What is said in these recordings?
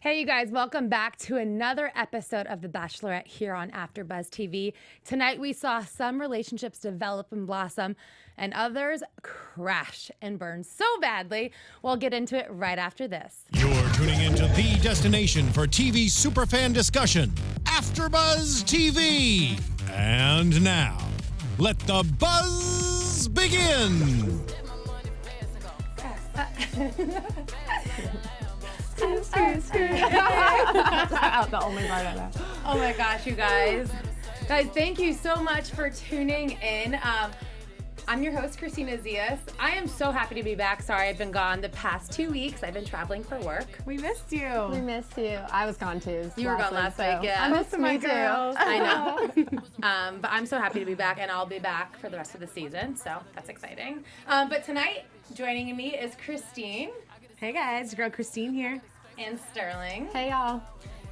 Hey, you guys, welcome back to another episode of The Bachelorette here on AfterBuzz TV. Tonight, we saw some relationships develop and blossom, and others crash and burn so badly. We'll get into it right after this. You're tuning into the destination for TV superfan discussion, AfterBuzz TV. And now, let the buzz begin. The only part I know. Oh my gosh, you guys. Guys, thank you so much for tuning in. I'm your host, Kristina Zias. I am so happy to be back. Sorry, I've been gone the past 2 weeks. I've been traveling for work. We missed you. We missed you. I was gone too. You were gone last week, yeah. I missed my girls. I know. But I'm so happy to be back, and I'll be back for the rest of the season, so that's exciting. But tonight, joining me is Christine. Hey guys, your girl Christine here. And Sterling. Hey y'all.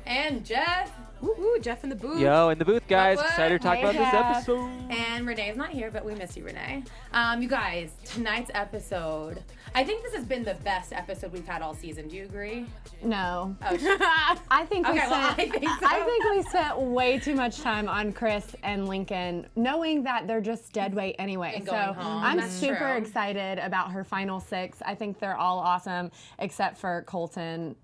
And Jeff. Ooh, Jeff in the booth. Yo, in the booth, guys. What? Excited to talk about this episode. And Renee's not here, but we miss you, Renee. You guys, tonight's episode, I think this has been the best episode we've had all season. Do you agree? No. Oh, I think okay, I think so. I think we spent way too much time on Chris and Lincoln, knowing that they're just dead weight anyway. And So going home. I'm That's super true. excited about her final 6. I think they're all awesome, except for Colton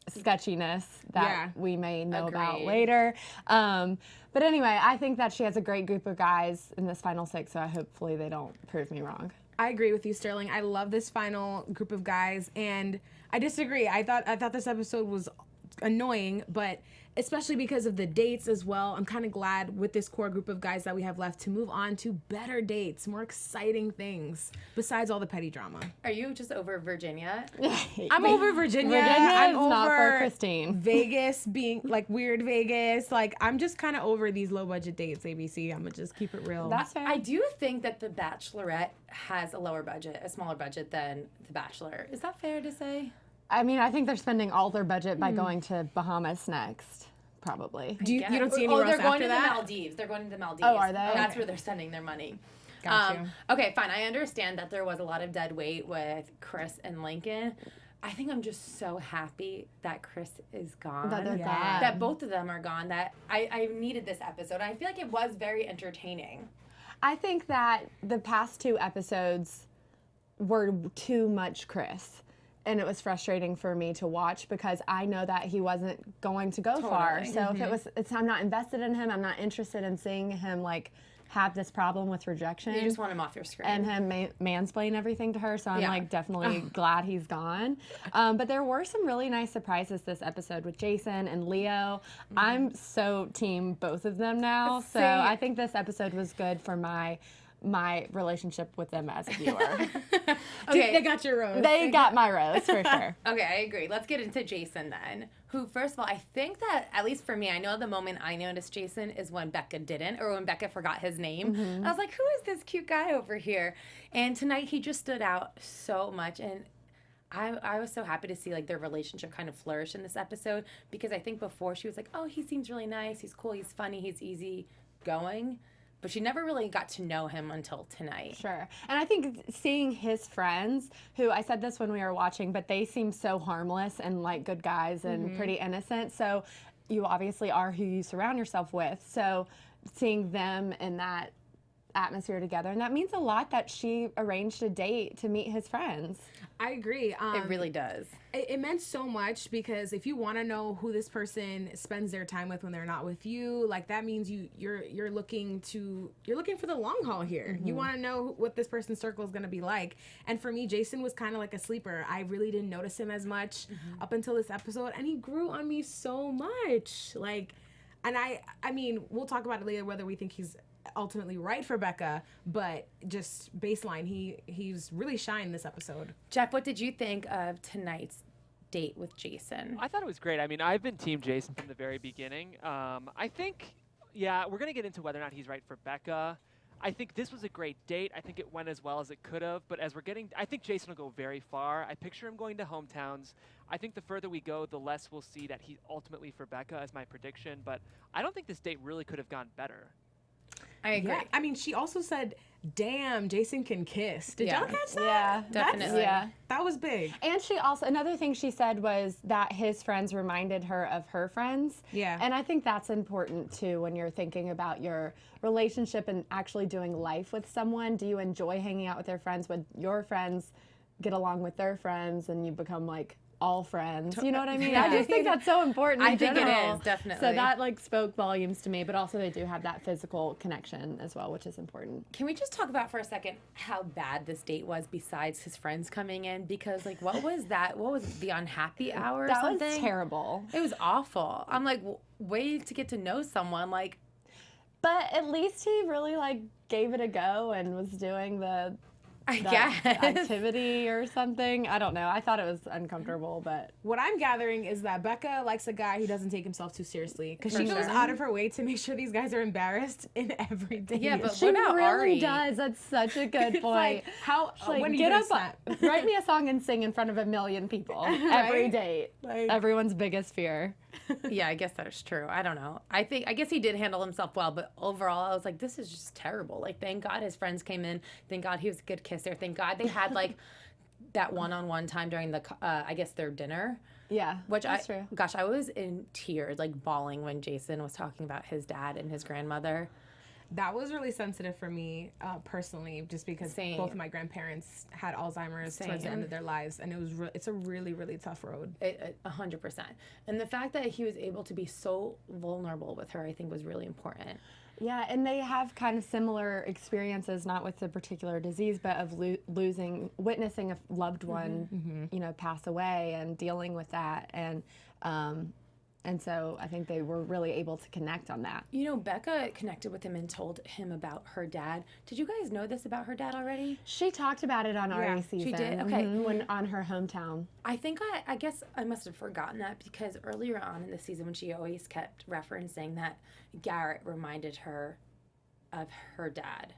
sketchiness that we may know about Agreed. later. But anyway, I think that she has a great group of guys in this final 6, so hopefully they don't prove me wrong. I agree with you, Sterling. I love this final group of guys, and I disagree. I thought this episode was annoying, but especially because of the dates as well. I'm kind of glad with this core group of guys that we have left to move on to better dates, more exciting things besides all the petty drama. Are you just over Virginia? I'm over Virginia. Virginia I'm is over not for Christine. Vegas being like weird Vegas. Like I'm just kind of over these low budget dates. ABC. I'm gonna just keep it real. That's fair. I do think that The Bachelorette has a lower budget, a smaller budget than The Bachelor. Is that fair to say? I mean, I think they're spending all their budget by going to Bahamas next, probably. You don't see any they're Ross going after to that? the Maldives. They're going to the Maldives. Oh, are they? That's Okay. where they're spending their money. Got you. Okay, fine. I understand that there was a lot of dead weight with Chris and Lincoln. I think I'm just so happy that Chris is gone. That they're Yeah. gone. That both of them are gone. That I needed this episode. I feel like it was very entertaining. I think that the past 2 episodes were too much Chris. And it was frustrating for me to watch because I know that he wasn't going to go far. Totally. So if I'm not invested in him, I'm not interested in seeing him like have this problem with rejection. You just want him off your screen. and him mansplain everything to her, so I'm Yeah. like definitely glad he's gone. But there were some really nice surprises this episode with Jason and Leo. I'm so team both of them now, so Same. I think this episode was good for my relationship with them as a viewer. Okay. They got your rose. They got my rose for sure. Okay, I agree. Let's get into Jason then. Who, first of all, I think that, at least for me, I know the moment I noticed Jason is when Becca didn't, or when Becca forgot his name. I was like, who is this cute guy over here? And tonight he just stood out so much. And I was so happy to see like their relationship kind of flourish in this episode, because I think before she was like, oh, he seems really nice, he's cool, he's funny, he's easy going. But she never really got to know him until tonight. Sure. And I think seeing his friends, who I said this when we were watching, but they seem so harmless and like good guys and pretty innocent. So you obviously are who you surround yourself with. So seeing them in that atmosphere together, and that means a lot that she arranged a date to meet his friends. I agree. It really does. It meant so much because if you want to know who this person spends their time with when they're not with you, like that means you're looking for the long haul here. You want to know what this person's circle is going to be like. And for me, Jason was kind of like a sleeper. I really didn't notice him as much up until this episode, and he grew on me so much. Like, and I mean, we'll talk about it later whether we think he's ultimately right for Becca, but just baseline, he's really shined this episode. Jeff, what did you think of tonight's date with Jason? I thought it was great. I mean, I've been Team Jason from the very beginning. I think, we're going to get into whether or not he's right for Becca. I think this was a great date. I think it went as well as it could have. But as I think Jason will go very far. I picture him going to hometowns. I think the further we go, the less we'll see that he's ultimately for Becca, as my prediction. But I don't think this date really could have gone better. I agree. Yeah. I mean, she also said, damn, Jason can kiss. Did y'all catch that? Yeah, definitely. Yeah. That was big. And she also, another thing she said was that his friends reminded her of her friends. Yeah. And I think that's important too when you're thinking about your relationship and actually doing life with someone. Do you enjoy hanging out with their friends? Would your friends get along with their friends and you become like all friends? You know what I mean? I just think that's so important. I in think it general. is, definitely. So that like spoke volumes to me, but also they do have that physical connection as well, which is important. Can we just talk about for a second how bad this date was besides his friends coming in? Because like, what was that? What was the unhappy hour or That something? was terrible. It was awful. I'm like, way to get to know someone. Like, But at least he really like gave it a go and was doing the I guess. activity or something. I don't know. I thought it was uncomfortable, but What I'm gathering is that Becca likes a guy who doesn't take himself too seriously because she For goes sure. out of her way to make sure these guys are embarrassed in every day. Yeah, but she what about really Arie? does. That's such a good It's point. like, how, Like, when are you get gonna up, snap? write me a song and sing in front of 1 million people every Right? date. Like- Everyone's biggest fear. Yeah, I guess that's true. I don't know. I guess he did handle himself well, but overall, I was like, this is just terrible. Like, thank God his friends came in. Thank God he was a good kisser. Thank God they had like that one-on-one time during the, I guess their dinner. Yeah, Which that's true. gosh, I was in tears, like bawling when Jason was talking about his dad and his grandmother. That was really sensitive for me personally, just because Same. both of my grandparents had Alzheimer's towards the end Same. of their lives, and it's a really, really tough road. 100%. And the fact that he was able to be so vulnerable with her, I think was really important. Yeah, and they have kind of similar experiences, not with the particular disease, but of witnessing a loved one, you know, pass away and dealing with that. And so I think they were really able to connect on that. You know, Becca connected with him and told him about her dad. Did you guys know this about her dad already? She talked about it on Arie's season. she did? Okay. When on her hometown. I think I guess I must have forgotten that because earlier on in the season when she always kept referencing that Garrett reminded her of her dad.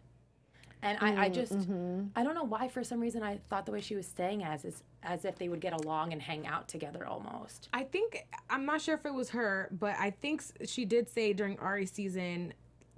And I just, I don't know why for some reason I thought the way she was saying as if they would get along and hang out together almost. I think, I'm not sure if it was her, but I think she did say during Arie's season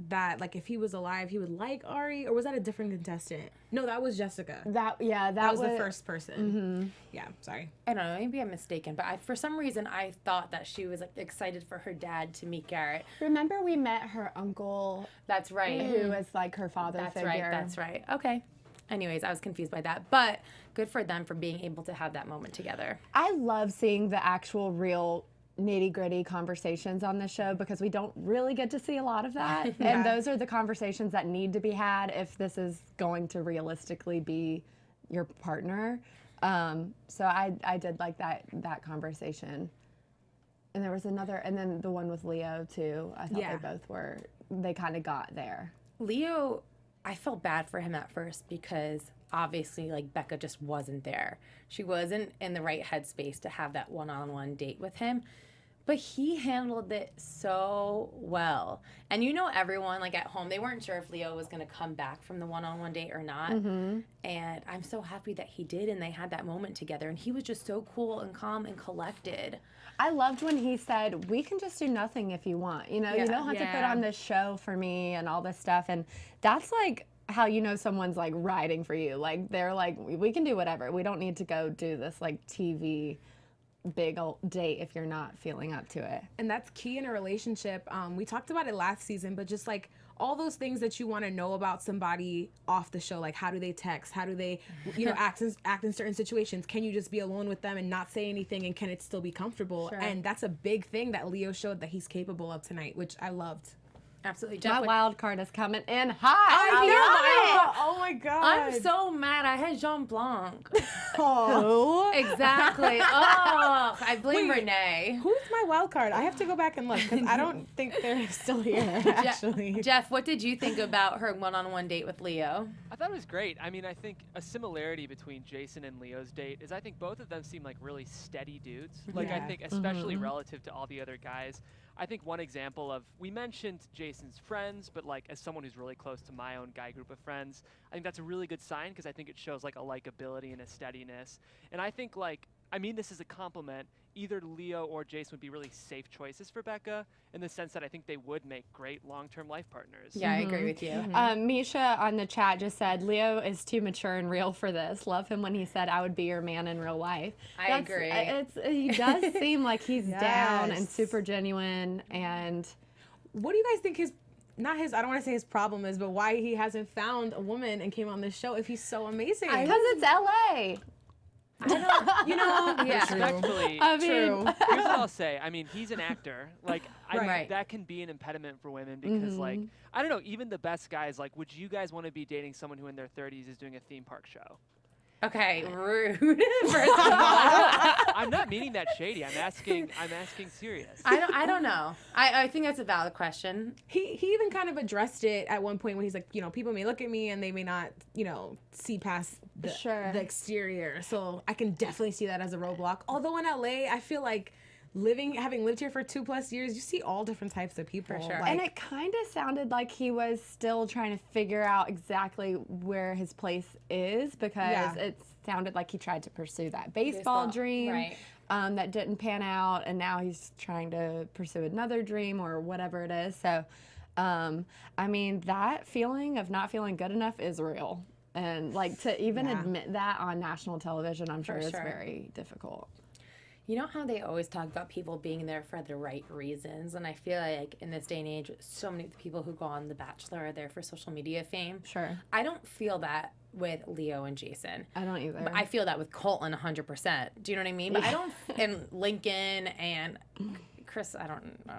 that like if he was alive he would like Arie, or was that a different contestant? No, that was Jessica. That was the first person. Yeah, sorry. I don't know, maybe I'm mistaken, but for some reason I thought that she was like excited for her dad to meet Garrett. Remember we met her uncle, That's right. who was like her father That's figure. right. That's right. Okay. Anyways, I was confused by that, but good for them for being able to have that moment together. I love seeing the actual real nitty-gritty conversations on this show because we don't really get to see a lot of that. Yeah. And those are the conversations that need to be had if this is going to realistically be your partner. So I did like that conversation. And there was another, and then the one with Leo too. I thought Yeah. they kind of got there. Leo, I felt bad for him at first because obviously like Becca just wasn't there. She wasn't in the right headspace to have that one-on-one date with him. But he handled it so well. And you know everyone, like at home, they weren't sure if Leo was going to come back from the one-on-one date or not. And I'm so happy that he did and they had that moment together. And he was just so cool and calm and collected. I loved when he said, we can just do nothing if you want. You know, you don't have to put on this show for me and all this stuff. And that's like how you know someone's like riding for you. Like they're like, we can do whatever. We don't need to go do this like TV big old date if you're not feeling up to it. And that's key in a relationship. We talked about it last season, but just like all those things that you want to know about somebody off the show, like how do they text, how do they, you know, act in certain situations, can you just be alone with them and not say anything, and can it still be comfortable? Sure. And that's a big thing that Leo showed that he's capable of tonight, which I loved. Absolutely. My Jeff, wild card is coming in hot. I know. Oh my god. I'm so mad. I had Jean Blanc. Who? Exactly. Oh, I blame Wait. Renee. Who's my wild card? I have to go back and look because I don't think they're still here, actually. Jeff, what did you think about her one-on-one date with Leo? I thought it was great. I mean, I think a similarity between Jason and Leo's date is I think both of them seem like really steady dudes. Like, I Yeah. think especially relative to all the other guys. I think one example of, we mentioned Jason's friends, but like as someone who's really close to my own guy group of friends, I think that's a really good sign because I think it shows like a likability and a steadiness. And I think like, I mean this as a compliment, either Leo or Jason would be really safe choices for Becca in the sense that I think they would make great long-term life partners. Yeah, I agree with you. Misha on the chat just said, Leo is too mature and real for this. Love him when he said, I would be your man in real life. I agree. He does seem like he's down and Yes. super genuine. And What do you guys think I don't want to say his problem is, but why he hasn't found a woman and came on this show if he's so amazing? because it's LA. Yeah. Respectfully, I mean, True. here's what I'll say. I mean, he's an actor. Like, I Right. think that can be an impediment for women because, like, I don't know, even the best guys, like, would you guys want to be dating someone who in their 30s is doing a theme park show? Okay, rude. First of all. I'm not meaning that shady. I'm asking serious. I don't know. I think that's a valid question. He even kind of addressed it at one point when he's like, people may look at me and they may not, see past the exterior. So I can definitely see that as a roadblock. Although in LA, I feel like having lived here for 2+ years, you see all different types of people. For sure. Like, and it kind of sounded like he was still trying to figure out exactly where his place is because it sounded like he tried to pursue that baseball dream right. that didn't pan out, and now he's trying to pursue another dream or whatever it is. So, I mean, that feeling of not feeling good enough is real. And like to even admit that on national television, I'm sure is very difficult. You know how they always talk about people being there for the right reasons? And I feel like in this day and age, so many people who go on The Bachelor are there for social media fame. Sure. I don't feel that with Leo and Jason. I don't either. But I feel that with Colton 100%. Do you know what I mean? But I don't, and Lincoln and Chris, I don't know,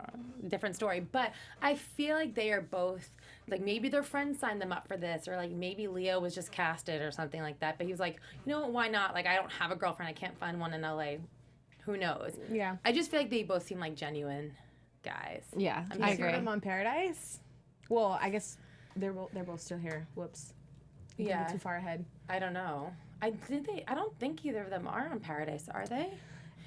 different story. But I feel like they are both, like maybe their friends signed them up for this, or like maybe Leo was just casted or something like that. But he was like, you know what, why not? Like, I don't have a girlfriend. I can't find one in LA. Who knows? Yeah. I just feel like they both seem like genuine guys. Yeah, I I agree. I'm on Paradise. Well, I guess they're both still here. Whoops. Yeah. Too far ahead. I don't know. I don't think either of them are on Paradise, are they?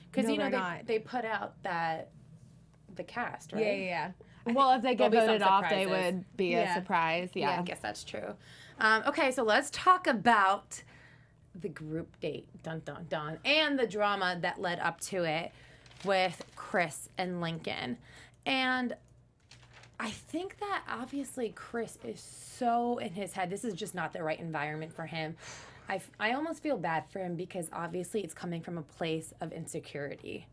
Because No, they're not. they put out the cast, right? Yeah. Well, if they get There'll be voted some off, they surprises. would be a Yeah. surprise. Yeah, Yeah. I guess that's true. Okay, so let's talk about the group date, dun dun dun, and the drama that led up to it with Chris and Lincoln. And I think that obviously Chris is so in his head. This is just not the right environment for him. I almost feel bad for him because obviously it's coming from a place of insecurity.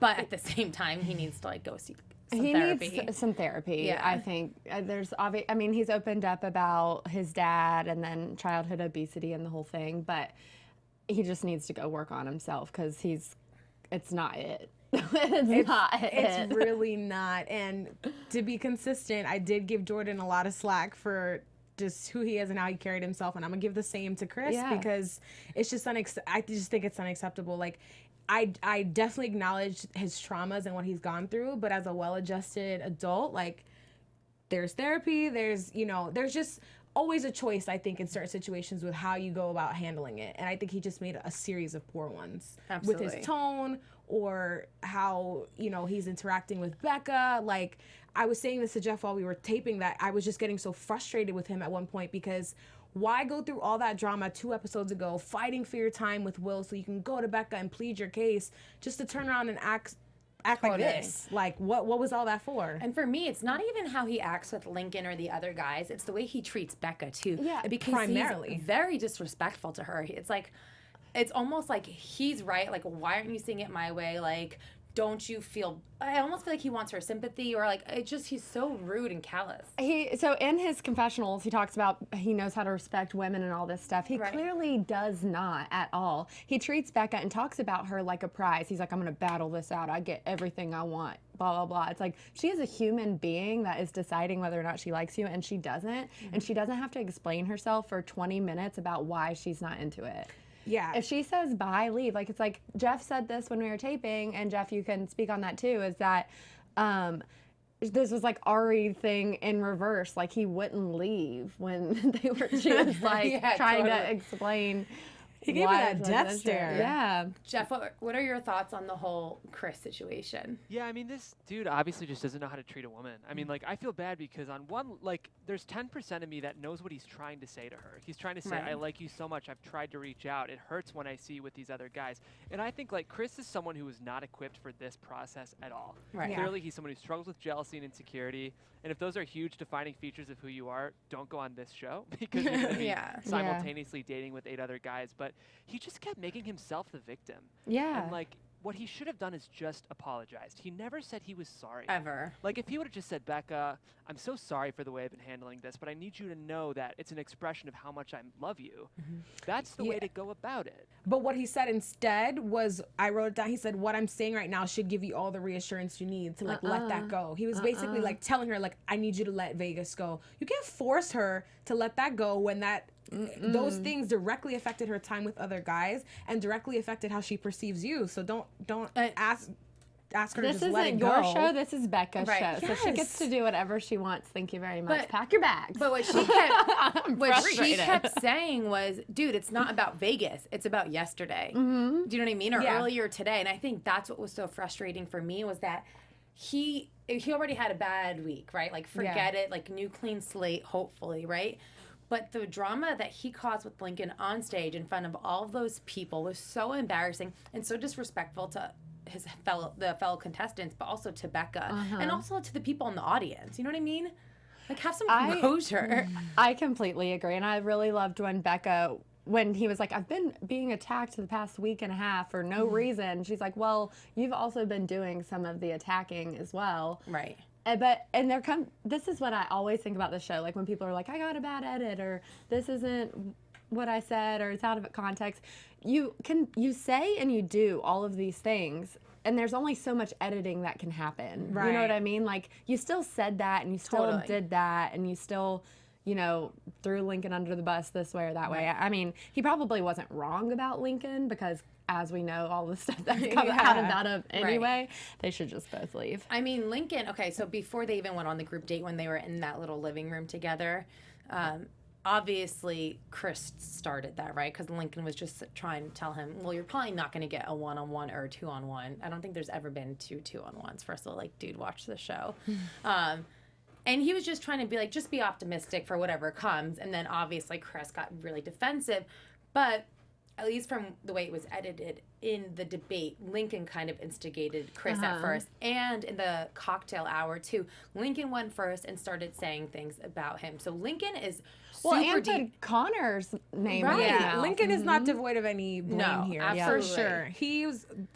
But at the same time, he needs to like go seek some therapy. Needs some therapy. Yeah. I think there's I mean, he's opened up about his dad and then childhood obesity and the whole thing, but he just needs to go work on himself because it's not it. It's not it. It's really not. And to be consistent, I did give Jordan a lot of slack for just who he is and how he carried himself, and I'm gonna give the same to Chris because it's just I just think it's unacceptable. Like, I definitely acknowledge his traumas and what he's gone through, but as a well-adjusted adult, like, there's therapy, there's just always a choice, I think, in certain situations with how you go about handling it. And I think he just made a series of poor ones. Absolutely. With his tone or how, he's interacting with Becca. Like, I was saying this to Jeff while we were taping that I was just getting so frustrated with him at one point because why go through all that drama 2 episodes ago, fighting for your time with Will so you can go to Becca and plead your case just to turn around and act like Totally. this? Like, what was all that for? And for me, it's not even how he acts with Lincoln or the other guys. It's the way he treats Becca, too. Yeah, because primarily. he's very disrespectful to her. It's like, it's almost like he's right. Like, why aren't you seeing it my way? Like, don't you feel... I almost feel like he wants her sympathy, or like, he's so rude and callous. So in his confessionals, he talks about he knows how to respect women and all this stuff. He clearly does not at all. He treats Becca and talks about her like a prize. He's like, I'm going to battle this out. I get everything I want, blah, blah, blah. It's like, she is a human being that is deciding whether or not she likes you, and she doesn't. Mm-hmm. And she doesn't have to explain herself for 20 minutes about why she's not into it. Yeah. If she says bye, leave. Like, it's like Jeff said this when we were taping, and Jeff, you can speak on that too, is that this was like Arie thing in reverse. Like, he wouldn't leave when she was like trying to explain. He gave her that death stare. Yeah. Jeff, what are your thoughts on the whole Chris situation? Yeah, I mean, this dude obviously just doesn't know how to treat a woman. I mean, like, I feel bad because on one, like, there's 10% of me that knows what he's trying to say to her. He's trying to say, I like you so much. I've tried to reach out. It hurts when I see you with these other guys. And I think like Chris is someone who is not equipped for this process at all. Right. Yeah. Clearly, he's someone who struggles with jealousy and insecurity. And if those are huge defining features of who you are, don't go on this show because you're going to be simultaneously dating with 8 other guys. But he just kept making himself the victim. Yeah. And like, what he should have done is just apologized. He never said he was sorry. Ever. Like, if he would have just said, Becca, I'm so sorry for the way I've been handling this, but I need you to know that it's an expression of how much I love you. That's the way to go about it. But what he said instead was, I wrote it down, he said, what I'm saying right now should give you all the reassurance you need to, like, let that go. He was basically, like, telling her, like, I need you to let Vegas go. You can't force her to let that go when that those things directly affected her time with other guys and directly affected how she perceives you. So don't ask her to just let it go. This isn't your show. This is Becca's show. So she gets to do whatever she wants. Thank you very much. Pack your bags. But what she kept saying was, dude, it's not about Vegas. It's about yesterday. Do you know what I mean? Or earlier today. And I think that's what was so frustrating for me was that he already had a bad week, right? Like, forget it. Like, new clean slate, hopefully, right? But the drama that he caused with Lincoln on stage in front of all of those people was so embarrassing and so disrespectful to the fellow contestants, but also to Becca and also to the people in the audience. You know what I mean? Like, have some composure. I completely agree, and I really loved when he was like, I've been being attacked the past week and a half for no reason. She's like, well, you've also been doing some of the attacking as well. Right. This is what I always think about the show. Like, when people are like, I got a bad edit, or this isn't what I said, or it's out of context. You say and you do all of these things, and there's only so much editing that can happen. Right. You know what I mean? Like, you still said that, and you still did that, and you still, threw Lincoln under the bus this way or that way. I mean, he probably wasn't wrong about Lincoln because, as we know, all the stuff that's come out of anyway, they should just both leave. I mean, Lincoln, okay, so before they even went on the group date, when they were in that little living room together, obviously Chris started that, right? Because Lincoln was just trying to tell him, well, you're probably not going to get a one-on-one or a two-on-one. I don't think there's ever been two-on-ones. First of all, like, dude, watch the show. And he was just trying to be like, just be optimistic for whatever comes. And then obviously Chris got really defensive. But at least from the way it was edited in the debate, Lincoln kind of instigated Chris at first. And in the cocktail hour, too, Lincoln went first and started saying things about him. So Lincoln is super deep. Connor's name. Right. Yeah, Lincoln is not devoid of any blame here. Absolutely. For sure. He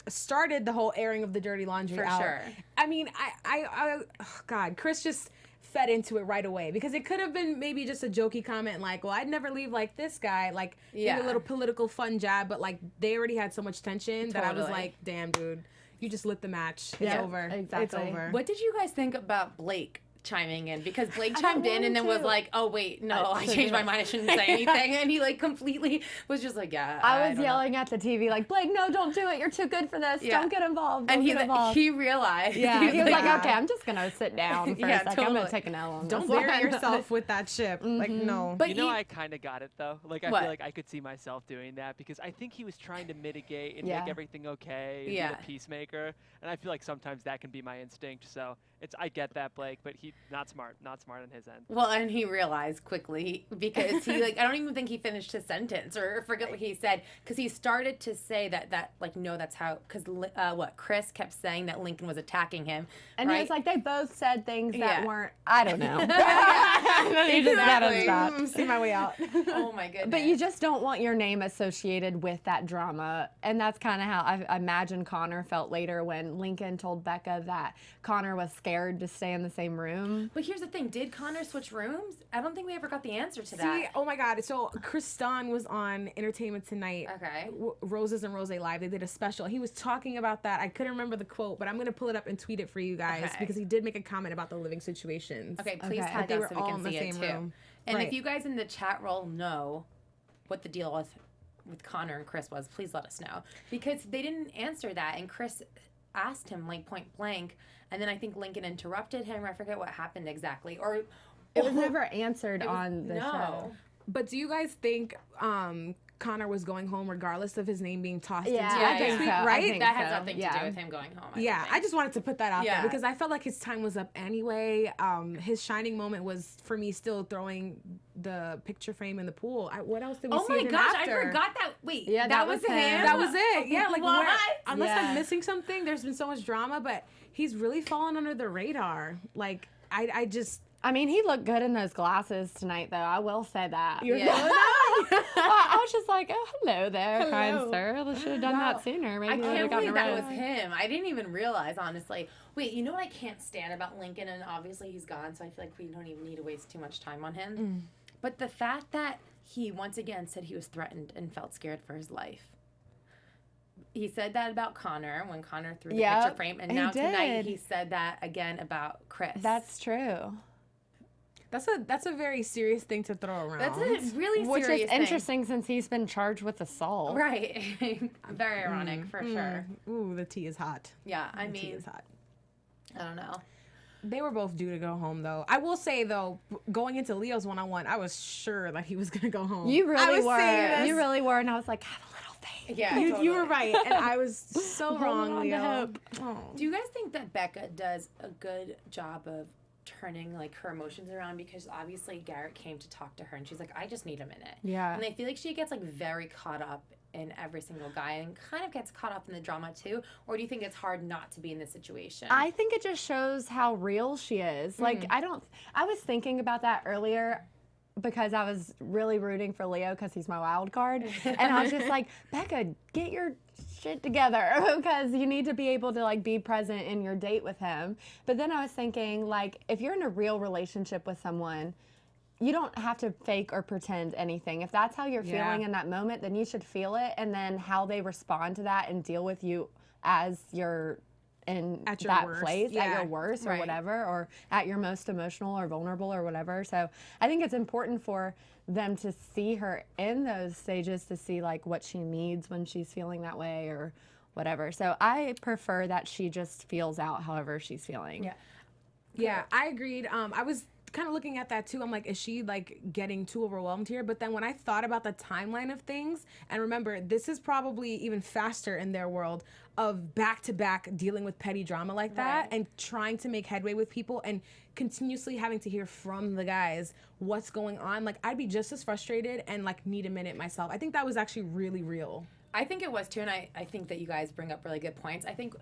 started the whole airing of the dirty laundry out. Sure. I mean, oh God, Chris just fed into it right away because it could have been maybe just a jokey comment like, well, I'd never leave like this guy, like maybe a little political fun jab, but like they already had so much tension that I was like, damn, dude, you just lit the match. It's over. Exactly. It's over. What did you guys think about Blake chiming in? Because Blake chimed in and then was like, oh wait, no, I changed my mind, I shouldn't say anything. And he like completely was just like, I was yelling at the TV like, Blake, no, don't do it, you're too good for this, don't get involved, and he realized, he was like, okay, I'm just gonna sit down for a second. I'm gonna take an L on don't this bury one. yourself with that ship. Like, no. But I kind of got it though. Like, I feel like I could see myself doing that because I think he was trying to mitigate and make everything okay and be the peacemaker, and I feel like sometimes that can be my instinct. So I get that, Blake, but he not smart on his end. Well, and he realized quickly because he like, I don't even think he finished his sentence or forget what he said, because he started to say that like, no, that's how, because Chris kept saying that Lincoln was attacking him, and right? He was like, they both said things that weren't, I don't know. He just Exactly. See my way out. Oh my goodness. But you just don't want your name associated with that drama, and that's kind of how I imagine Connor felt later when Lincoln told Becca that Connor was scared to stay in the same room. But here's the thing, did Connor switch rooms? I don't think we ever got the answer to that. Oh my God. So Kristina was on Entertainment Tonight. Okay. Roses and Rose Live. They did a special. He was talking about that. I couldn't remember the quote, but I'm going to pull it up and tweet it for you guys because he did make a comment about the living situations. Okay, please tag us so we can see it too. Room. And if you guys in the chat roll know what the deal with Connor and Chris was, please let us know. Because they didn't answer that, and Chris asked him like point blank, and then I think Lincoln interrupted him. I forget what happened exactly. Or it was never answered on the show. But do you guys think Connor was going home regardless of his name being tossed Yeah, into I think the so. suite, I right? think That has so. nothing to do with him going home. Yeah, I just wanted to put that out there Yeah. because I felt like his time was up anyway. His shining moment was for me still throwing the picture frame in the pool. What else did we see? Oh my of him gosh, after? I forgot that. Wait, Yeah, that was him. That was it. Yeah, like What? unless Yeah. I'm missing something, there's been so much drama, but he's really fallen under the radar. Like I just. I mean, he looked good in those glasses tonight, though. I will say that. You're Yeah. feeling that? Well, I was just like, oh, hello there, kind Hello. sir. They should have done that sooner. Maybe I they can't would've gotten believe that a was rose. him. I didn't even realize, honestly. Wait, you know what I can't stand about Lincoln? And obviously he's gone, so I feel like we don't even need to waste too much time on him. But the fact that he, once again, said he was threatened and felt scared for his life. He said that about Connor when Connor threw the Yep, picture frame. And he now tonight did. he said that again about Chris. That's true. That's a very serious thing to throw around. That's a really Which serious is thing. interesting since he's been charged with assault. Right. Very ironic, for sure. Ooh, the tea is hot. Yeah, I The tea mean, is hot. I don't know. They were both due to go home, though. I will say, though, going into Leo's one-on-one, I was sure that he was gonna go home. You I really was saying were. this. You really were. And I was like, have a little faith. Yeah, You were right, and I was so Holding wrong, on to Leo. hope. Oh. Do you guys think that Becca does a good job of turning like her emotions around? Because obviously Garrett came to talk to her and she's like, I just need a minute. Yeah. And I feel like she gets like very caught up in every single guy and kind of gets caught up in the drama too. Or do you think it's hard not to be in this situation? I think it just shows how real she is. Like, I was thinking about that earlier because I was really rooting for Leo because he's my wild card. And I was just like, Becca, get your shit together because you need to be able to like be present in your date with him. But then I was thinking, like, if you're in a real relationship with someone, you don't have to fake or pretend anything. If that's how you're feeling in that moment, then you should feel it. And then how they respond to that and deal with you as you're in At your that worst. place, at Yeah. your worst or Right. whatever, or at your most emotional or vulnerable or whatever. So I think it's important for them to see her in those stages to see like what she needs when she's feeling that way or whatever. So I prefer that she just feels out however she's feeling. Yeah. Yeah, I agreed. I was kind of looking at that too. I'm like, is she like getting too overwhelmed here? But then when I thought about the timeline of things, and remember, this is probably even faster in their world of back-to-back dealing with petty drama like that Right. and trying to make headway with people and continuously having to hear from the guys what's going on. Like, I'd be just as frustrated and like need a minute myself. I think that was actually really real. I think it was too, and I think that you guys bring up really good points. I think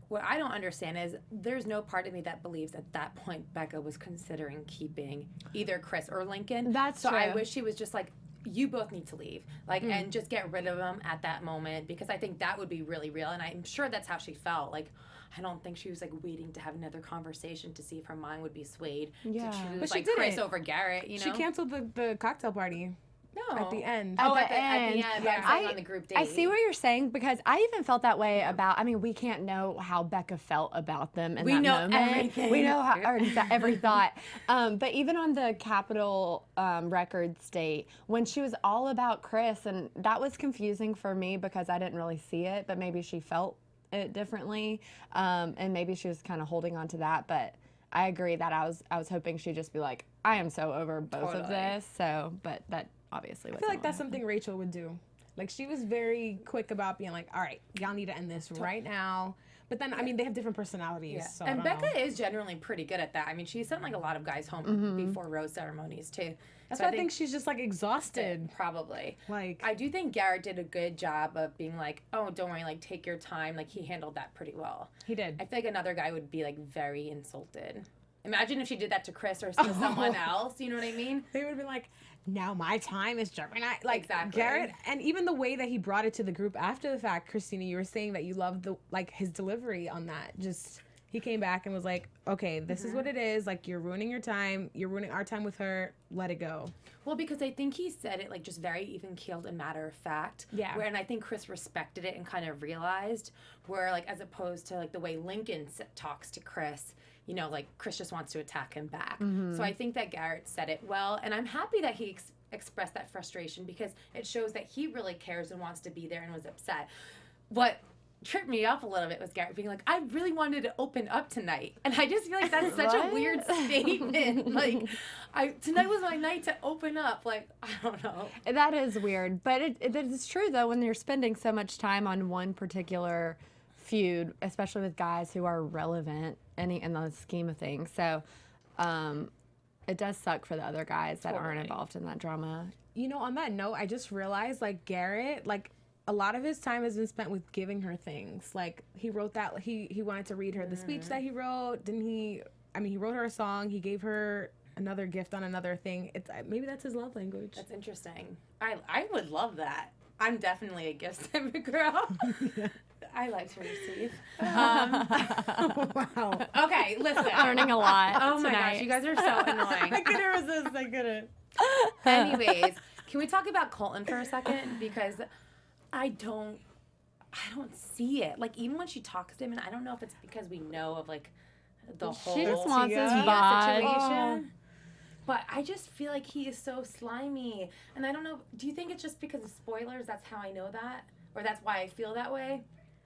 what I don't understand is there's no part of me that believes at that point Becca was considering keeping either Chris or Lincoln. That's so I true. wish she was just like, you both need to leave, like, and just get rid of them at that moment, because I think that would be really real, and I'm sure that's how she felt. Like, I don't think she was like waiting to have another conversation to see if her mind would be swayed Yeah. to choose But she like Chris didn't. over Garrett. You know, She canceled the cocktail party no at the end. Oh, At at the the end, end. but I'm saying on the group date. I see what you're saying because I even felt that way about. I mean, we can't know how Becca felt about them in We that know moment. everything. We know how, or every thought. But even on the Capitol Records date, when she was all about Chris, and that was confusing for me because I didn't really see it, but maybe she felt it differently, and maybe she was kind of holding on to that. But I agree that I was hoping she'd just be like, I am so over both of Totally. this. So, but that obviously I wasn't. feel like what that's happened. something Rachel would do. Like, she was very quick about being like, all right, y'all need to end this right now. But then, I mean, they have different personalities. Yeah. So I And don't Becca know. is generally pretty good at that. I mean, she sent like a lot of guys home before rose ceremonies too. That's So why I think she's just like exhausted. probably. Like, I do think Garrett did a good job of being like, oh, don't worry, like take your time. Like he handled that pretty well. he did. I feel like another guy would be like very insulted. Imagine if she did that to Chris or to someone else. You know what I mean? They would have been like, now my time is jumping. Like, Exactly. Garrett, and even the way that he brought it to the group after the fact, Kristina, you were saying that you loved his delivery on that. Just, he came back and was like, okay, this is what it is. Like, you're ruining your time. You're ruining our time with her. Let it go. Well, because I think he said it like just very even keeled and matter of fact. Yeah. And I think Chris respected it and kind of realized where like as opposed to like the way Lincoln talks to Chris, you know, like Chris just wants to attack him back. So I think that Garrett said it well, and I'm happy that he expressed that frustration because it shows that he really cares and wants to be there and was upset. What tripped me up a little bit was Garrett being like, I really wanted to open up tonight. And I just feel like that's such a weird statement. Like, tonight was my night to open up. Like, I don't know. That is weird. But it's true, though, when you're spending so much time on one particular feud, especially with guys who are relevant in the scheme of things. So it does suck for the other guys that aren't involved in that drama. You know, on that note, I just realized, like, Garrett, like, a lot of his time has been spent with giving her things. Like, he wrote that, he wanted to read her the speech that he wrote. Didn't he? I mean, he wrote her a song. He gave her another gift on another thing. Maybe that's his love language. That's interesting. I would love that. I'm definitely a gift type of girl. I like to receive. Wow. Okay, listen. Learning a lot. Oh my tonight. gosh, you guys are so annoying. I couldn't resist. I couldn't. Anyways, can we talk about Colton for a second? Because I don't see it. Like, even when she talks to him, and I don't know if it's because we know of, like, the whole She just wants his Tia bod. situation. But I just feel like he is so slimy. And I don't know, do you think it's just because of spoilers, that's how I know that? Or that's why I feel that way?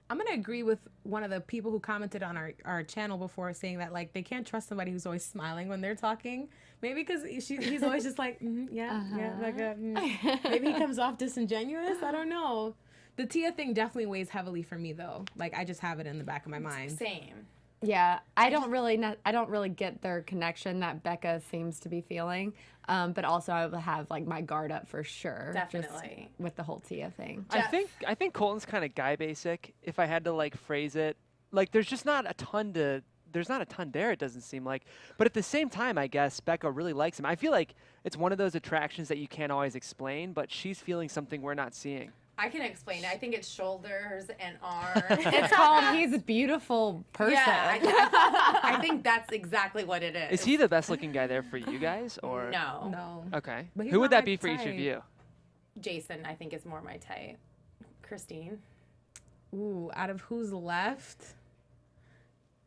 I'm going to agree with one of the people who commented on our channel before, saying that, like, they can't trust somebody who's always smiling when they're talking. Maybe because he's always just like, maybe he comes off disingenuous. I don't know. The Tia thing definitely weighs heavily for me, though. Like, I just have it in the back of my mind. Same. Yeah, I don't really get their connection that Becca seems to be feeling, but also I will have like my guard up for sure. Definitely. Just with the whole Tia thing. I think Colton's kind of guy basic. If I had to like phrase it, like there's not a ton there. It doesn't seem like, but at the same time, I guess Becca really likes him. I feel like it's one of those attractions that you can't always explain, but she's feeling something we're not seeing. I can explain it. I think it's shoulders and arms. It's called he's a beautiful person. Yeah, I think that's exactly what it is. Is he the best looking guy there for you guys, or No. No. Okay. But he's Who would not that my be for each of type. you? Jason, I think, is more my type. Christine. Ooh, out of who's left,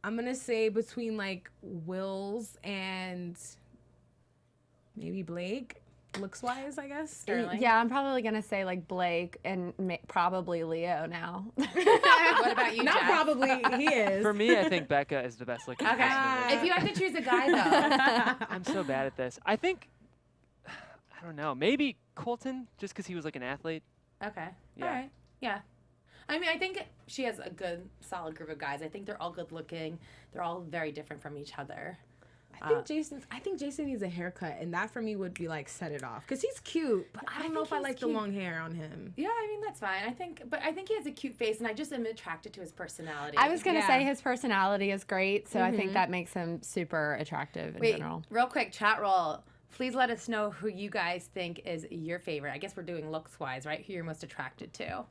I'm going to say between, like, Wills and maybe Blake. Looks-wise, I guess. Sterling. Yeah, I'm probably gonna say like Blake and probably Leo now. What about you, Not Jeff? probably, he is. For me, I think Becca is the best looking Okay. person in the If you had to choose a guy, though. I'm so bad at this. I think, I don't know, maybe Colton, just because he was like an athlete. Okay. Yeah. All right. Yeah. I mean, I think she has a good, solid group of guys. I think they're all good looking. They're all very different from each other. I think Jason needs a haircut, and that for me would be like set it off, because he's cute, but I don't know if I he's like cute. the long hair on him. Yeah, I mean, that's fine. I think he has a cute face, and I just am attracted to his personality. I was gonna Yeah. say his personality is great, so I think that makes him super attractive in general. Real quick, chat roll. Please let us know who you guys think is your favorite. I guess we're doing looks-wise, right? Who you're most attracted to.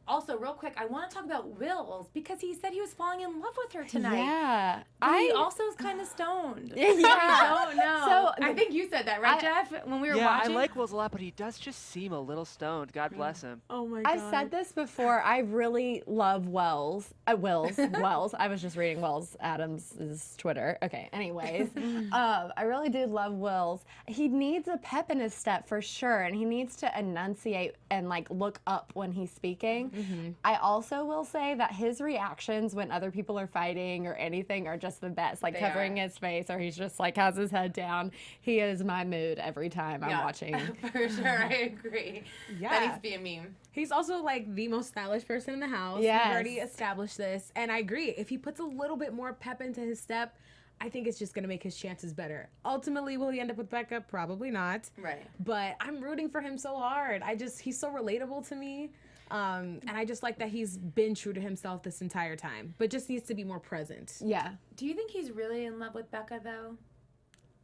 Also, real quick, I want to talk about Wills because he said he was falling in love with her tonight. Yeah, But he also is kind of stoned. Yeah. I don't know. So- I think you said that, right, Jeff? When we were watching. I like Wills a lot, but he does just seem a little stoned. God bless him. Oh my I've said this before. I really love Wells. Wells. I was just reading Wells Adams' Twitter. Okay. Anyways, I really do love Wells. He needs a pep in his step for sure, and he needs to enunciate and like look up when he's speaking. I also will say that his reactions when other people are fighting or anything are just the best. Like They covering are. his face, or he's just like has his head down. He is my mood every time I'm watching. For sure, I agree. Yeah. That needs to be a meme. He's also like the most stylish person in the house. Yes. We've already established this, and I agree. If he puts a little bit more pep into his step, I think it's just gonna make his chances better. Ultimately, will he end up with Becca? Probably not. Right. But I'm rooting for him so hard. He's so relatable to me. And I just like that he's been true to himself this entire time, but just needs to be more present. Yeah. Do you think he's really in love with Becca, though?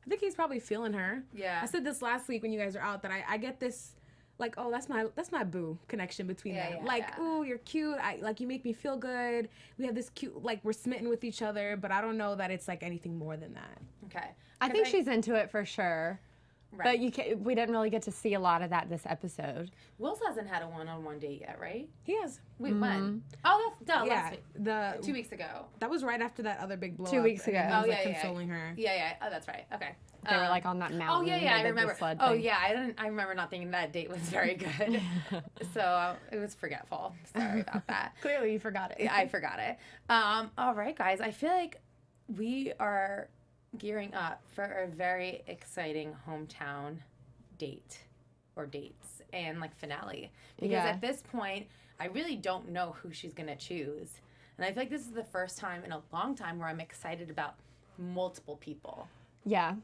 I think he's probably feeling her. Yeah. I said this last week when you guys were out that I get this, like, oh, that's my boo connection between them. Yeah, like, yeah. ooh, you're cute. Like, you make me feel good. We have this cute, like, we're smitten with each other, but I don't know that it's like anything more than that. Okay. I think she's into it for sure. But we didn't really get to see a lot of that this episode. Wills hasn't had a one-on-one date yet, right? He has. Wait, when? Oh, that's Yeah, last week. 2 weeks ago. That was right after that other big blow 2 weeks and ago. he was, Oh, like, yeah, consoling her. Yeah. Oh, that's right. Okay. They were like on that mountain. Oh yeah, I they did the remember. sled Oh thing. yeah, I remember not thinking that date was very good. So it was forgetful. Sorry about that. Clearly you forgot it. Yeah, I forgot it. All right, guys. I feel like we are gearing up for a very exciting hometown date or dates and like finale. Because at this point, I really don't know who she's gonna choose, and I feel like this is the first time in a long time where I'm excited about multiple people. Yeah.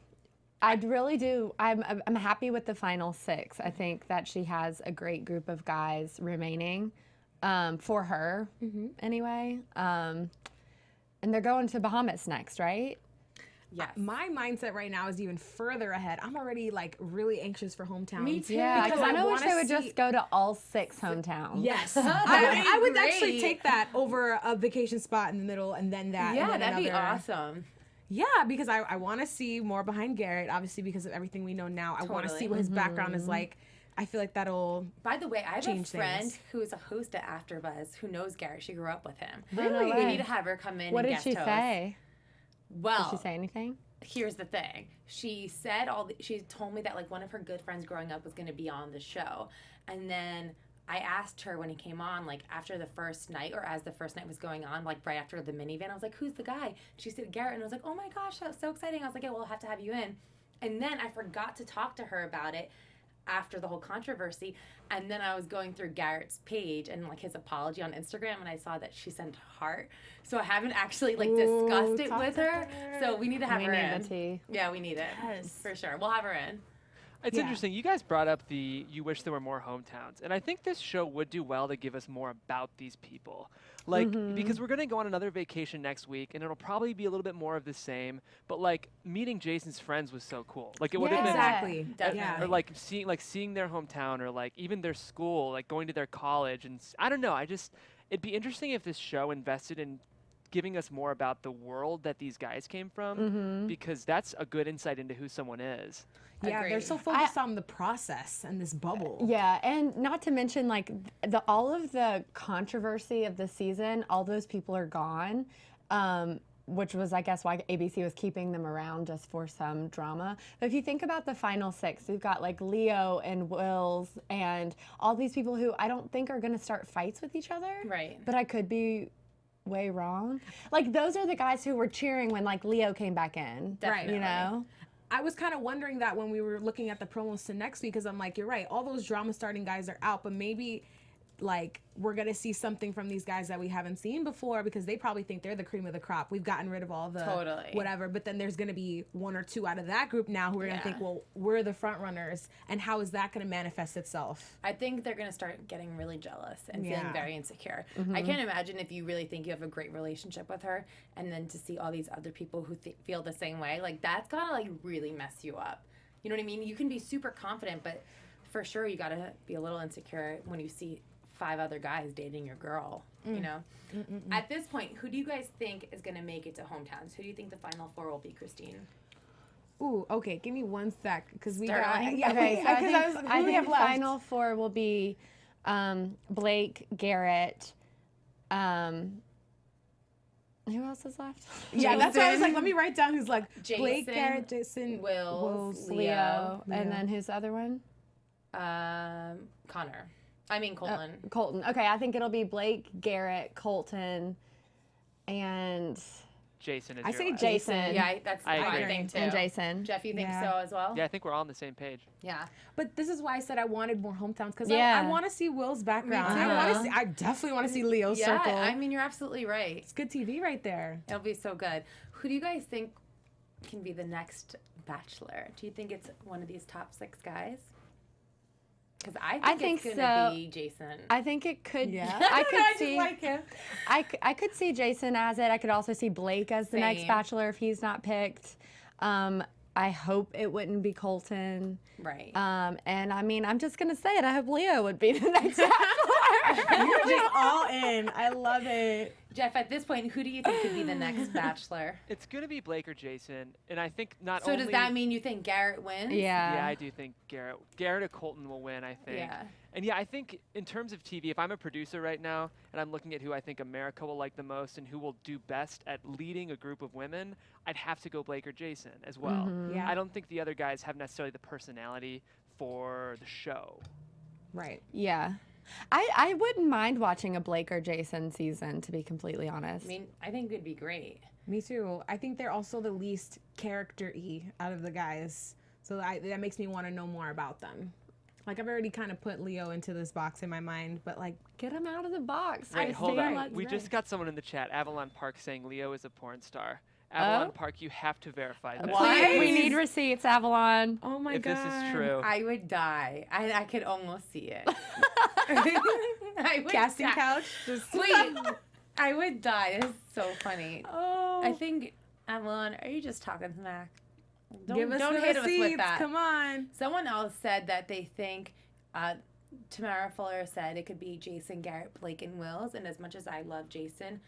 I really do. I'm happy with the final 6. I think that she has a great group of guys remaining for her anyway. And they're going to Bahamas next, right? Yes. My mindset right now is even further ahead. I'm already like really anxious for hometown. Me too. Yeah, because I know wish wanna they would see- just go to all 6 hometowns. Yes, That'd be I would actually great. take that over a vacation spot in the middle and then that. Yeah, and then that'd be another. awesome. Yeah, because I want to see more behind Garrett, obviously because of everything we know now. I want to Totally. see what his background is like. I feel like that'll. By the way, I have a Change friend things. who is a host at AfterBuzz who knows Garrett. She grew up with him. Really? We need to have her come in What and did guest she host. say? Well, Did she say anything? here's the thing. She said she told me that like one of her good friends growing up was going to be on the show. And then I asked her when he came on, like after the first night or as the first night was going on, like right after the minivan, I was like, who's the guy? She said Garrett. And I was like, oh my gosh, that's so exciting. I was like, yeah, we'll have to have you in. And then I forgot to talk to her about it after the whole controversy. And then I was going through Garrett's page and like his apology on Instagram, and I saw that she sent heart. So I haven't actually like discussed it talk with to her. So we need to have We her need in. the tea. Yeah, we need it. Yes. For sure. We'll have her in. It's Yeah. interesting. You guys brought up you wish there were more hometowns. And I think this show would do well to give us more about these people. Like, because we're going to go on another vacation next week, and it'll probably be a little bit more of the same. But, like, meeting Jason's friends was so cool. Like, it would have been... Exactly. Definitely. Or, like, seeing their hometown or, like, even their school, like, going to their college. And I don't know. It'd be interesting if this show invested in giving us more about the world that these guys came from, because that's a good insight into who someone is. Yeah, they're Agreed. so focused on the process and this bubble. Yeah, and not to mention like all of the controversy of the season, all those people are gone, which was I guess why ABC was keeping them around just for some drama. But if you think about the final 6, we've got like Leo and Wills and all these people who I don't think are going to start fights with each other. Right. But I could be way wrong. Like those are the guys who were cheering when like Leo came back in. Definitely. You know? I was kind of wondering that when we were looking at the promos to next week, because I'm like, you're right, all those drama starting guys are out, but maybe like we're gonna see something from these guys that we haven't seen before, because they probably think they're the cream of the crop. We've gotten rid of all the Totally. whatever, but then there's gonna be 1 or 2 out of that group now who are gonna Yeah. think, well, we're the front runners, and how is that gonna manifest itself? I think they're going to start getting really jealous and Yeah. feeling very insecure. I can't imagine if you really think you have a great relationship with her and then to see all these other people who feel the same way, like that's got to like really mess you up. You know what I mean? You can be super confident, but for sure you got to be a little insecure when you see 5 other guys dating your girl, you know? At this point, who do you guys think is going to make it to hometowns? Who do you think the final 4 will be, Christine? Ooh, okay, give me 1 sec, because we Sterling. got Okay, so because I who do we think have left? final 4 will be Blake, Garrett, who else is left? Yeah, that's why I was like, Jason. let me write down who's like Blake, Jason, Garrett, Jason, Wills, Leo. Leo, Leo. and then who's the other one? Connor. I mean Colton. Colton. Okay, I think it'll be Blake, Garrett, Colton, and Jason is I your say last. Jason. Yeah, that's I my agree. thing too. and Jason. Jeff, you think Yeah. so as well? Yeah, I think we're all on the same page. Yeah. But this is why I said I wanted more hometowns, because Yeah. I want to see Will's background. Me I want too. to see. I definitely want to see Leo's Yeah, circle. I mean, you're absolutely right. It's good TV right there. It'll be so good. Who do you guys think can be the next Bachelor? Do you think it's one of these top 6 guys? Because I think it's gonna so. be Jason. I think it could. Yeah. I could I just see. like him. I could see Jason as it. I could also see Blake as the next Same. Bachelor if he's not picked. I hope it wouldn't be Colton. Right. And I mean, I'm just gonna say it. I hope Leo would be the next Bachelor. You're just all in. I love it. Jeff, at this point, who do you think could be the next Bachelor? It's going to be Blake or Jason, and I think not So only... does that mean you think Garrett wins? Yeah. Yeah, I do think Garrett or Colton will win, I think. Yeah. And yeah, I think in terms of TV, if I'm a producer right now and I'm looking at who I think America will like the most and who will do best at leading a group of women, I'd have to go Blake or Jason as well. Yeah. I don't think the other guys have necessarily the personality for the show. Right. Yeah. I wouldn't mind watching a Blake or Jason season, to be completely honest. I mean, I think it'd be great. Me too. I think they're also the least character-y out of the guys. So that makes me want to know more about them. Like, I've already kind of put Leo into this box in my mind, but, like, Get him out of the box. Wait, hold on. right, We right. just got someone in the chat, Avalon Park, saying Leo is a porn star. Avalon Park, you have to verify this. Please, we need receipts, Avalon. oh my If God. this is true. I would die. I could almost see it. I would Casting die. couch? Just Wait, I would die. This is so funny. Oh. I think, Avalon, are you just talking smack? Give us don't the hit us receipts. with that. Come on. Someone else said that they think, Tamara Fuller said it could be Jason, Garrett, Blake, and Wills. And as much as I love Jason,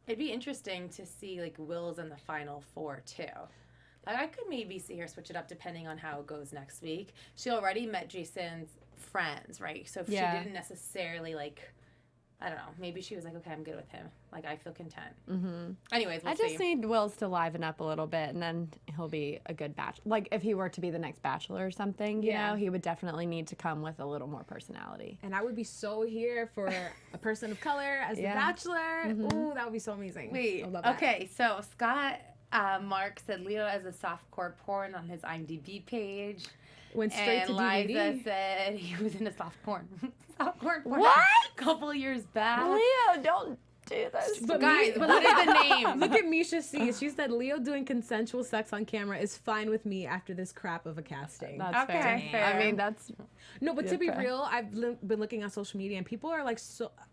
it'd be interesting to see like Wills in the final four too. Like I could maybe see her switch it up depending on how it goes next week. She already met Jason's friends, right? So if she didn't necessarily like, I don't know, maybe she was like, okay, I'm good with him. Like I feel content. Mm-hmm. Anyways, we'll I just need Wills to liven up a little bit, and then he'll be a good bachelor. Like if he were to be the next Bachelor or something, you know, he would definitely need to come with a little more personality. And I would be so here for a person of color as the Bachelor. Ooh, that would be so amazing. Wait, I love that. okay, so Scott Mark said Leo as a softcore porn on his IMDb page. Went straight And to Liza DVD. said he was in a softcore porn What? a couple years back. Leo, don't do this. But Guys, me- what is the name? Look at Misha C. She said Leo doing consensual sex on camera is fine with me after this crap of a casting. That's Okay, fair. I mean, that's No, but to be Okay. real, I've been looking on social media and people are like,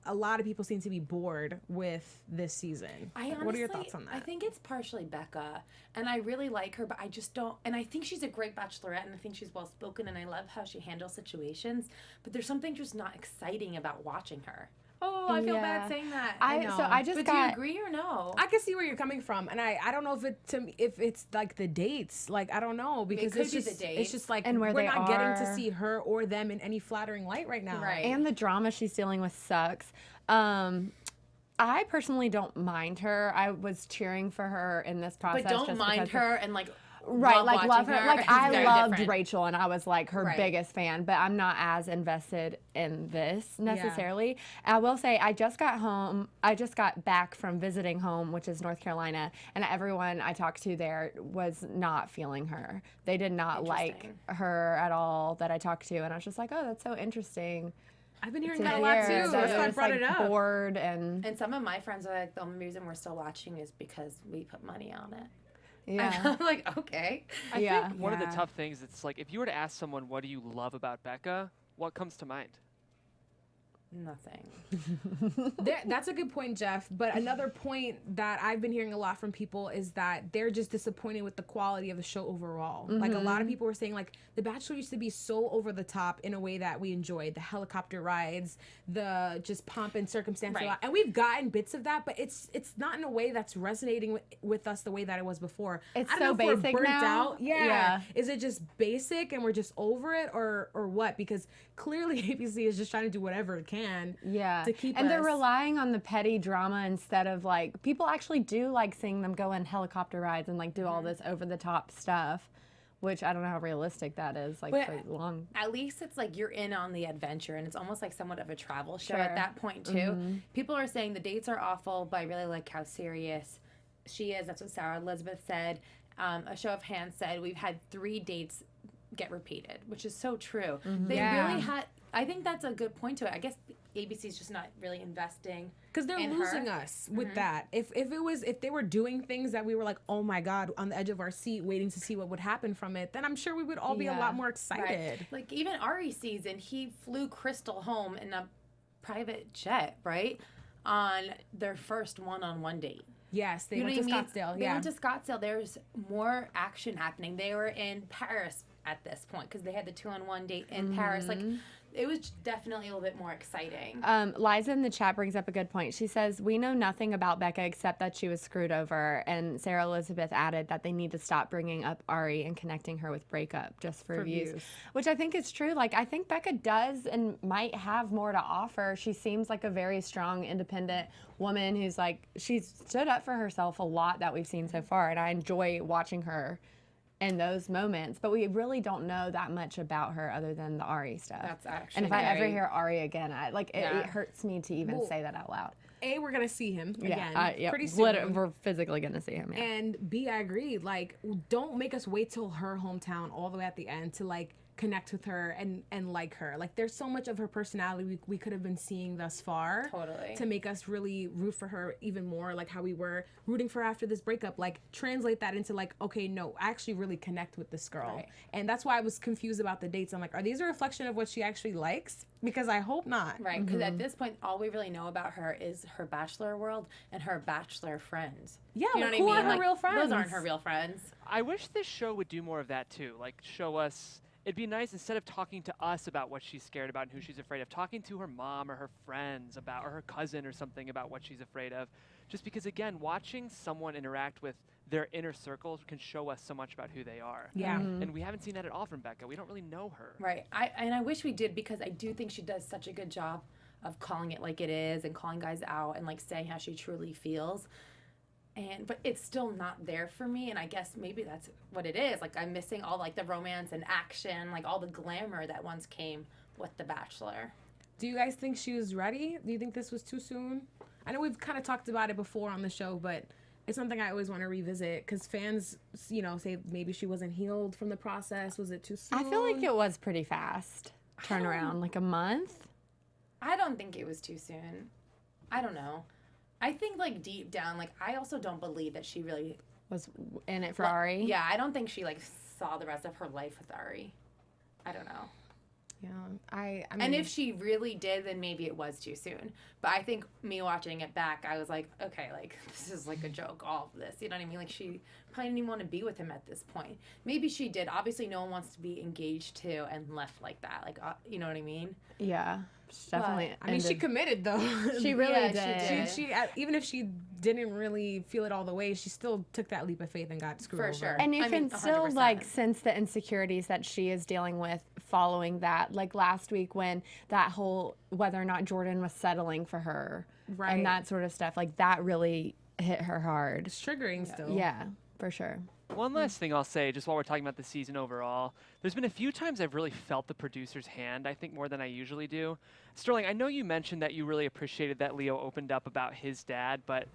a lot of people seem to be bored with this season. I honestly, what are your thoughts on that? I think it's partially Becca, and I really like her, but I just don't. And I think she's a great bachelorette, and I think she's well spoken, and I love how she handles situations. But there's something just not exciting about watching her. Oh, I feel bad saying that. know. I just But got. do you agree or no? I can see where you're coming from, and I don't know if it's like the dates, like I don't know because could it's be just the it's dates. just like And where we're they not getting to are. see her or them in any flattering light right now. Right. And the drama she's dealing with sucks. I personally don't mind her. I was cheering for her in this process. but don't just mind because of- her and like Right, love like love watching her. Like It's I very loved different. Rachel, and I was like her Right. biggest fan. But I'm not as invested in this necessarily. I will say I just got home. I just got back from visiting home, which is North Carolina, and everyone I talked to there was not feeling her. They did not like Interesting. her at all that I talked to, and I was just like, oh, that's so interesting. I've been hearing to that a lot hear too. that That's they're why I just, brought like, it up. bored and And some of my friends are like, the only reason we're still watching is because we put money on it. yeah. I'm like, okay. I Yeah. think one of the Yeah. tough things, it's like, if you were to ask someone, what do you love about Becca? What comes to mind? Nothing. That's a good point, Jeff. But another point that I've been hearing a lot from people is that they're just disappointed with the quality of the show overall. Like a lot of people were saying, like The Bachelor used to be so over the top in a way that we enjoyed. The helicopter rides, the just pomp and circumstance, Right. and we've gotten bits of that, but it's not in a way that's resonating with us the way that it was before. It's I don't so know if basic we're burnt now. out. Yeah. Yeah. Is it just basic and we're just over it, or what? Because clearly ABC is just trying to do whatever it can. Yeah. To keep and they're us. relying on the petty drama instead of like people actually do like seeing them go on helicopter rides and like do all this over the top stuff, which I don't know how realistic that is like But for long. At least it's like you're in on the adventure, and it's almost like somewhat of a travel show Sure. at that point too. People are saying the dates are awful, but I really like how serious she is. That's what Sarah Elizabeth said. A show of hands said we've had 3 dates get repeated, which is so true. They Yeah. really had. I think that's a good point to it. I guess ABC's just not really investing Because they're in losing her. us with that. If they were doing things that we were like, oh my God, on the edge of our seat, waiting to see what would happen from it, then I'm sure we would all be a Yeah. lot more excited. Like even Arie's season, he flew Crystal home in a private jet, right? On their first one-on-one date. Yes, they You know went to what I mean? Scottsdale. They Yeah. went to Scottsdale. There's more action happening. They were in Paris at this point because they had the 2-on-1 date in Paris. Like, it was definitely a little bit more exciting. Liza in the chat brings up a good point. She says, we know nothing about Becca except that she was screwed over. And Sarah Elizabeth added that they need to stop bringing up Arie and connecting her with breakup just for views. Which I think is true. Like, I think Becca does and might have more to offer. She seems like a very strong, independent woman who's like, she's stood up for herself a lot that we've seen so far. And I enjoy watching her in those moments, but we really don't know that much about her other than the Arie stuff. That's actually and if I ever hear Arie again, it hurts me to even say that out loud. A, we're gonna see him again pretty soon. soon. We're physically gonna see him. Yeah. And B, I agree. Like, don't make us wait till her hometown all the way at the end to like connect with her and like her. Like, there's so much of her personality we could have been seeing thus far. Totally. To make us really root for her even more, like how we were rooting for her after this breakup. Like, translate that into like, okay, no, I actually really connect with this girl. Right. And that's why I was confused about the dates. I'm like, are these a reflection of what she actually likes? Because I hope not. Right, because at this point, all we really know about her is her Bachelor world and her Bachelor friends. Yeah, you know like, what who I mean? are her real friends? Those aren't her real friends. I wish this show would do more of that too. Like, show us. It'd be nice, instead of talking to us about what she's scared about and who she's afraid of, talking to her mom or her friends about, or her cousin or something about what she's afraid of. Just because, again, watching someone interact with their inner circles can show us so much about who they are. Yeah. And we haven't seen that at all from Becca. We don't really know her. Right. I wish we did, because I do think she does such a good job of calling it like it is and calling guys out and like saying how she truly feels. But it's still not there for me, and I guess maybe that's what it is. Like, I'm missing all like the romance and action, like all the glamour that once came with The Bachelor. Do you guys think she was ready? Do you think this was too soon? I know we've kind of talked about it before on the show, but it's something I always want to revisit because fans, say maybe she wasn't healed from the process. Was it too soon? I feel like it was pretty fast. Turnaround, like a month. I don't think it was too soon. I don't know. I think, like, deep down, like, I also don't believe that she really Was in it for Arie. Yeah, I don't think she like saw the rest of her life with Arie. I don't know. Yeah, I mean, And if she really did, then maybe it was too soon. But I think me watching it back, I was like, okay, like, this is like a joke, all of this. You know what I mean? Like, she probably didn't even want to be with him at this point. Maybe she did. Obviously, no one wants to be engaged to and left like that. Like, you know what I mean? Yeah, definitely. I mean, she committed though. She really Yeah, did. she did. She even if she didn't really feel it all the way, she still took that leap of faith and got screwed For over. sure. And you I can mean, still 100%. like sense the insecurities that she is dealing with following that. Like last week when that whole whether or not Jordan was settling for her Right. and that sort of stuff, like that really hit her hard. It's triggering still. Yeah, for sure. One last thing I'll say, just while we're talking about the season overall, there's been a few times I've really felt the producer's hand, I think more than I usually do. Sterling, I know you mentioned that you really appreciated that Leo opened up about his dad, but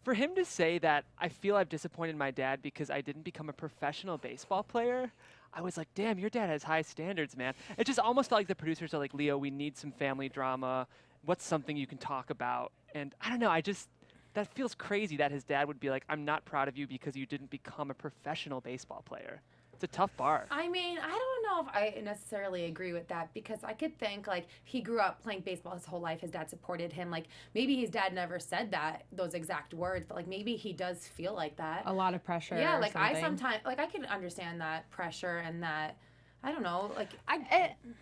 for him to say that I feel I've disappointed my dad because I didn't become a professional baseball player, I was like, damn, your dad has high standards, man. It just almost felt like the producers are like, Leo, we need some family drama. What's something you can talk about? And I don't know, that feels crazy that his dad would be like, I'm not proud of you because you didn't become a professional baseball player. It's a tough bar. I mean, I don't know if I necessarily agree with that, because I could think, like, he grew up playing baseball his whole life. His dad supported him. Like, maybe his dad never said those exact words, but, like, maybe he does feel like that. A lot of pressure. Yeah, or like, something. I sometimes, like, I can understand that pressure and that, I don't know, like,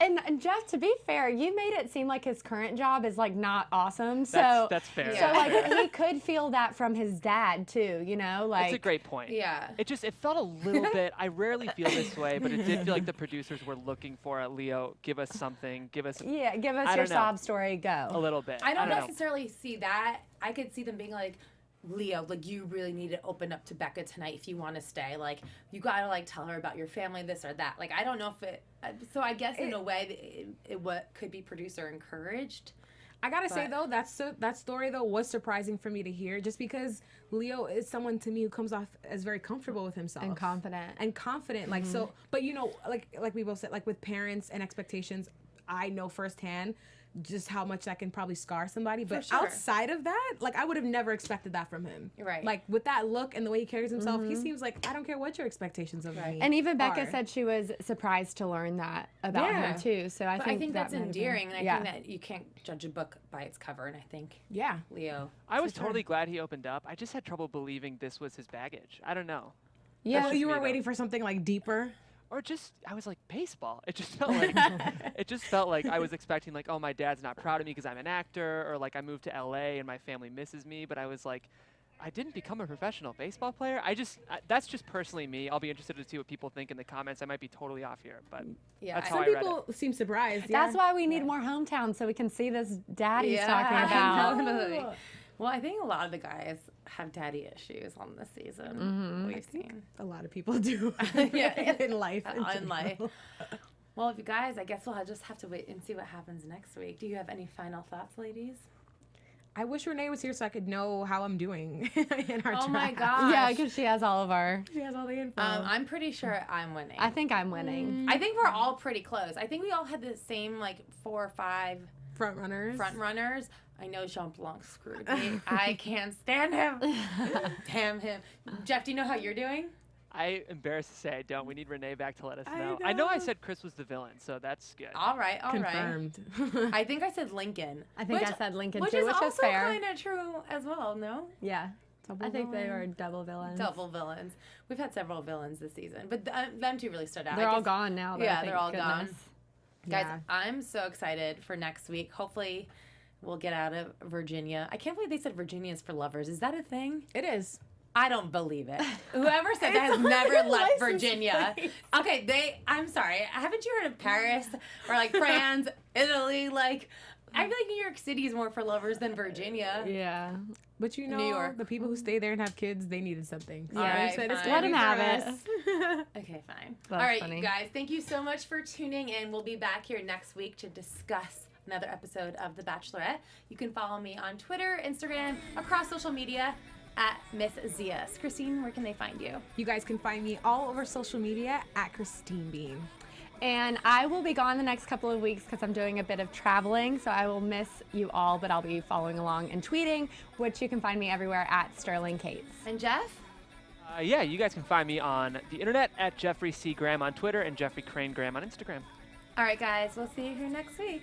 And Jeff, to be fair, you made it seem like his current job is like not awesome. So That's fair. Yeah. So like he could feel that from his dad too, you know? Like That's a great point. yeah. It felt a little bit, I rarely feel this way, but it did feel like the producers were looking for a Leo, give us something, give us yeah, give us I your don't know. sob story, go. a little bit. I don't know. necessarily see that. I could see them being like, Leo, like, you really need to open up to Becca tonight if you want to stay. Like, you gotta, like, tell her about your family, this or that. Like, I don't know if it. So I guess in a way, it what could be producer encouraged. I gotta say though, that story though was surprising for me to hear, just because Leo is someone to me who comes off as very comfortable with himself And confident. like so. But like we both said, like with parents and expectations, I know firsthand just how much that can probably scar somebody. But sure. outside of that, like, I would have never expected that from him. Right. Like with that look and the way he carries himself, he seems like, I don't care what your expectations of me. And even Becca are. said she was surprised to learn that about Yeah. him too. So I But think I think that that's might have been- endearing, and I yeah. think that you can't judge a book by its cover. And I think Yeah. Leo. I was totally glad he opened up. I just had trouble believing this was his baggage. I don't know. Yeah. Oh, you me, were though. waiting for something like deeper. or just I was like, baseball. It just felt like I was expecting like, oh, my dad's not proud of me because I'm an actor, or like I moved to LA and my family misses me. But I was like, I didn't become a professional baseball player. That's just personally me. I'll be interested to see what people think in the comments. I might be totally off here, but that's how Some I read people it. seem surprised. That's why we need more hometowns so we can see this dad he's talking about. Totally. Well, I think a lot of the guys have daddy issues on this season. We've seen a lot of people do. In life. In life. Well, if you guys, I guess we'll just have to wait and see what happens next week. Do you have any final thoughts, ladies? I wish Renee was here so I could know how I'm doing in our Oh my draft. gosh. Yeah, because she has all of our. She has all the info. I'm pretty sure I'm winning. I think I'm winning. I think we're all pretty close. I think we all had the same, like, 4 or 5 front runners. I know Jean Blanc screwed me. I can't stand him. Damn him. Jeff, do you know how you're doing? I embarrassed to say I don't. We need Renee back to let us know. I know I said Chris was the villain, so that's good. All right. Confirmed. I think I said Lincoln. I think I said Lincoln which too, is which also is fair. kind of true as well, no? Yeah. I think they were double villains. Double villains. We've had several villains this season, but them two really stood out. They're all gone now. Though, Yeah, they're all gone. Guys, Yeah. I'm so excited for next week. Hopefully, we'll get out of Virginia. I can't believe they said Virginia is for lovers. Is that a thing? It is. I don't believe it. Whoever said that has never left Virginia. Okay, I'm sorry. Haven't you heard of Paris or like France, Italy? Like, I feel like New York City is more for lovers than Virginia. Yeah. But you know, New York. the people who stay there and have kids, they needed something. So All right, they said it's fine. Let time him have for it. us. Okay, fine. That's All right, funny. you guys, thank you so much for tuning in. We'll be back here next week to discuss another episode of The Bachelorette. You can follow me on Twitter, Instagram, across social media at Miss Zias. Christine, where can they find you? You guys can find me all over social media at Christine Bean. And I will be gone the next couple of weeks because I'm doing a bit of traveling, so I will miss you all, but I'll be following along and tweeting, which you can find me everywhere at Sterling Cates. And Jeff? Yeah, you guys can find me on the internet at Jeffrey C. Graham on Twitter and Jeffrey Crane Graham on Instagram. All right, guys, we'll see you here next week.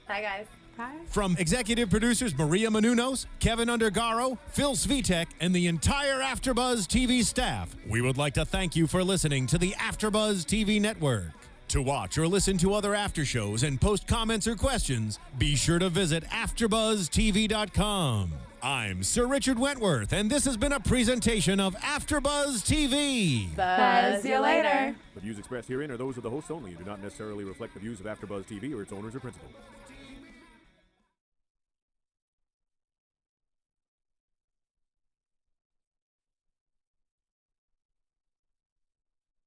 Bye, guys. Bye. From executive producers Maria Menounos, Kevin Undergaro, Phil Svitek, and the entire AfterBuzz TV staff, we would like to thank you for listening to the AfterBuzz TV network. To watch or listen to other after shows and post comments or questions, be sure to visit AfterBuzzTV.com. I'm Sir Richard Wentworth, and this has been a presentation of AfterBuzz TV. Buzz you later. The views expressed herein are those of the hosts only and do not necessarily reflect the views of AfterBuzz TV or its owners or principals.